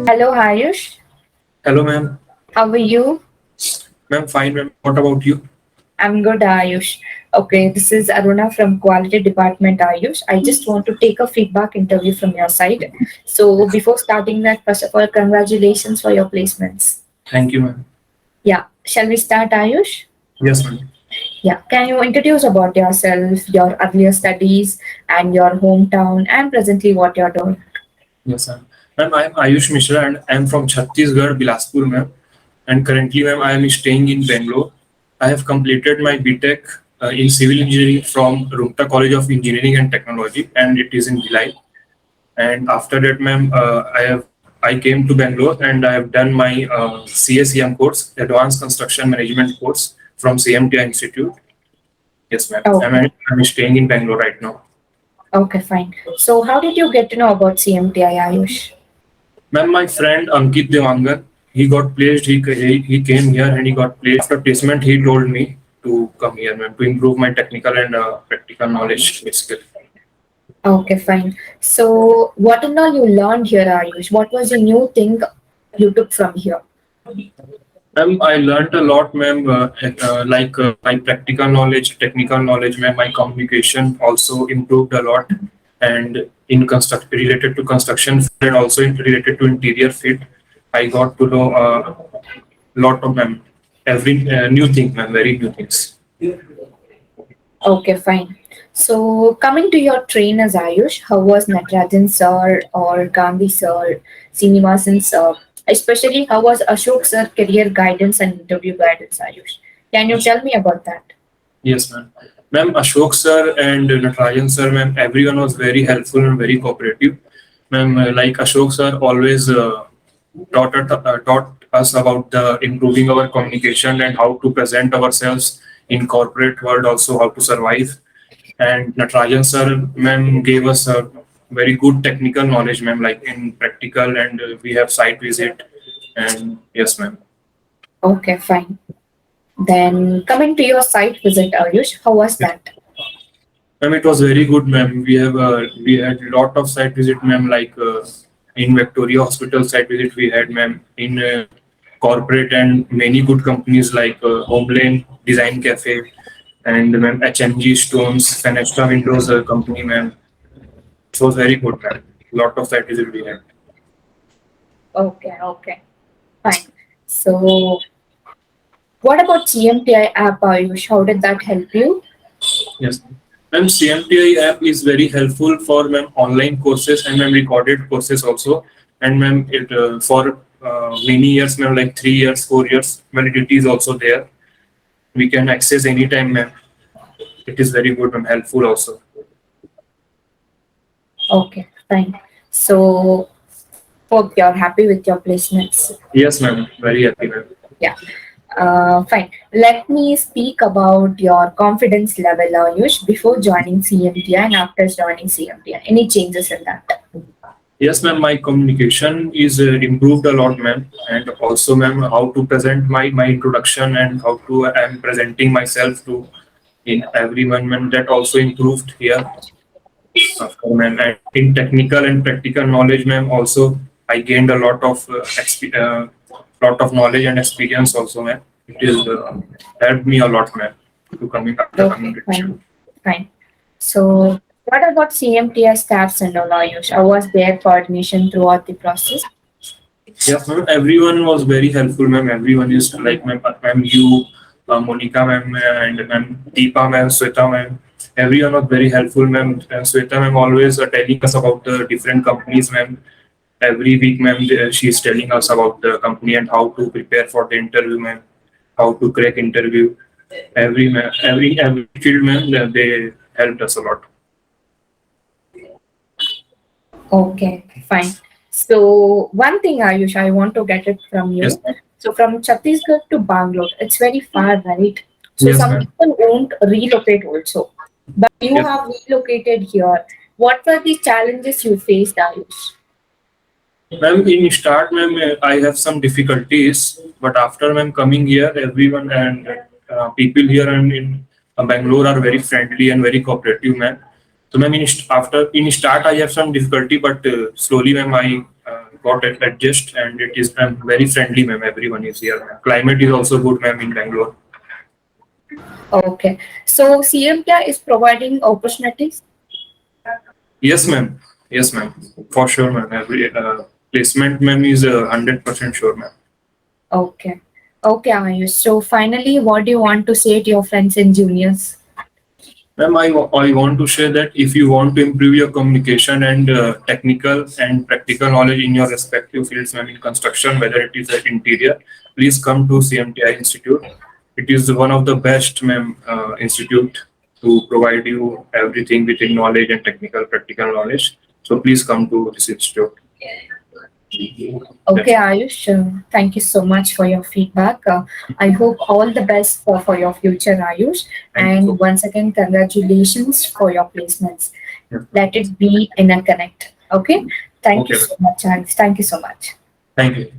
Hello, Ayush. Hello, ma'am. How are you? Ma'am, fine, ma'am. What about you? I'm good, Ayush. Okay, this is Aruna from Quality Department, Ayush. I just want to take a feedback interview from your side. So, before starting that, first of all, congratulations for your placements. Thank you, ma'am. Yeah, shall we start, Ayush? Yes, ma'am. Yeah, can you introduce about yourself, your earlier studies, and your hometown, and presently what you're doing? Yes, ma'am. Ma'am, I am Ayush Mishra and I am from Chhattisgarh, Bilaspur, ma'am. And currently, ma'am, I am staying in Bangalore. I have completed my BTech in Civil Engineering from Rumta College of Engineering and Technology, and it is in Bhilai. And after that, ma'am, I came to Bangalore and I have done my CACM course, Advanced Construction Management course from CMTI Institute. Yes, ma'am. Okay, I'm staying in Bangalore right now. okay, fine. So, how did you get to know about CMTI, Ayush? Ma'am, my friend Ankit Devangan, he got placed. He came here and he got placed. After placement, he told me to come here, ma'am, to improve my technical and practical knowledge, basically. Okay, fine. So, what and all you learned here, Ayush? What was the new thing you took from here? Ma'am, I learned a lot, ma'am. My practical knowledge, technical knowledge, ma'am. My communication also improved a lot, and in construct related to construction and also related to interior fit, I got to know a lot of, ma'am, every new thing, ma'am, very new things. Okay, fine. So, coming to your trainers, Ayush, how was Natarajan sir or Gandhi sir, Srinivasan sir? Especially, how was Ashok sir career guidance and interview guidance, Ayush? Can you tell me about that? Yes, ma'am. Ma'am, Ashok sir and Natarajan sir, ma'am, everyone was very helpful and very cooperative. Ma'am, like Ashok sir always taught us about the improving our communication and how to present ourselves in corporate world, also how to survive. And Natarajan sir, ma'am, gave us a very good technical knowledge, ma'am, like in practical, and we have site visit. And yes, ma'am. Okay, fine. Then, coming to your site visit, Ayush, how was that? Ma'am, it was very good, ma'am. We had a lot of site visit, ma'am. Like in Victoria Hospital site visit, we had, ma'am. In corporate and many good companies like Homelane Design Cafe and ma'am HMG Stones, Fenestra Windows company, ma'am. It was very good, ma'am. Lot of site visit we had. Okay, okay, fine. So, what about CMTI app, Ayush? How did that help you? Yes. Ma'am, CMTI app is very helpful for, ma'am, online courses and, ma'am, recorded courses also. And, ma'am, it for many years, ma'am, like 3 years, 4 years, validity is also there. We can access anytime, ma'am. It is very good, ma'am, helpful also. Okay, fine. So, hope you're happy with your placements. Yes, ma'am, very happy, ma'am. Yeah. Fine. Let me speak about your confidence level, Ayush, before joining CMTI and after joining CMTI. Any changes in that? Yes, ma'am, my communication is improved a lot, ma'am. And also, ma'am, how to present my introduction and how to I'm presenting myself to in everyone, ma'am, that also improved here. Ma'am, and in technical and practical knowledge, ma'am, also I gained a lot of knowledge and experience also, ma'am. It is helped me a lot, ma'am, to coming after Okay, communication. fine. Fine. So, what about CMTI staffs and all, Ayush? How was their coordination throughout the process? Yes, ma'am. Everyone was very helpful, ma'am. Everyone is like, ma'am, you, Monica, ma'am, and ma'am, Deepa, ma'am, Sweta, ma'am. Everyone was very helpful, ma'am. Sweta, ma'am, always telling us about the different companies, ma'am. Every week, ma'am, she's telling us about the company and how to prepare for the interview, ma'am. How to crack interview. Every field, ma'am, they helped us a lot. Okay, fine. So, one thing, Ayush, I want to get it from Yes, you. ma'am. So, from Chhattisgarh to Bangalore, it's very far, right? So, Yes, some ma'am. people won't relocate also. But you Yes. have relocated here. What were the challenges you faced, Ayush? Ma'am, in start, ma'am, I have some difficulties, but after, ma'am, coming here, everyone and people here and in Bangalore are very friendly and very cooperative, ma'am. So, ma'am, after in start, I have some difficulty, but slowly, ma'am, I got it adjust, and it is very friendly, ma'am. Everyone is here, ma'am. Climate is also good, ma'am, in Bangalore. Okay. So CMTI is providing opportunities. Yes, ma'am. Yes, ma'am. For sure, ma'am. Every placement, ma'am, is 100% sure, ma'am. Okay. Okay, Ayush. So finally, what do you want to say to your friends and juniors? Ma'am, I want to share that if you want to improve your communication and technical and practical knowledge in your respective fields, ma'am, in construction, whether it is at interior, please come to CMTI Institute. It is one of the best, ma'am, institute to provide you everything within knowledge and technical practical knowledge. So please come to this institute. Okay, That's Ayush, thank you so much for your feedback. I hope all the best for your future, Ayush. thank you so And once again, congratulations for your placements. much. Let it be in a connect. Okay. Thank you Okay, ma'am. so much, Ayush. Thank you so much. Thank you.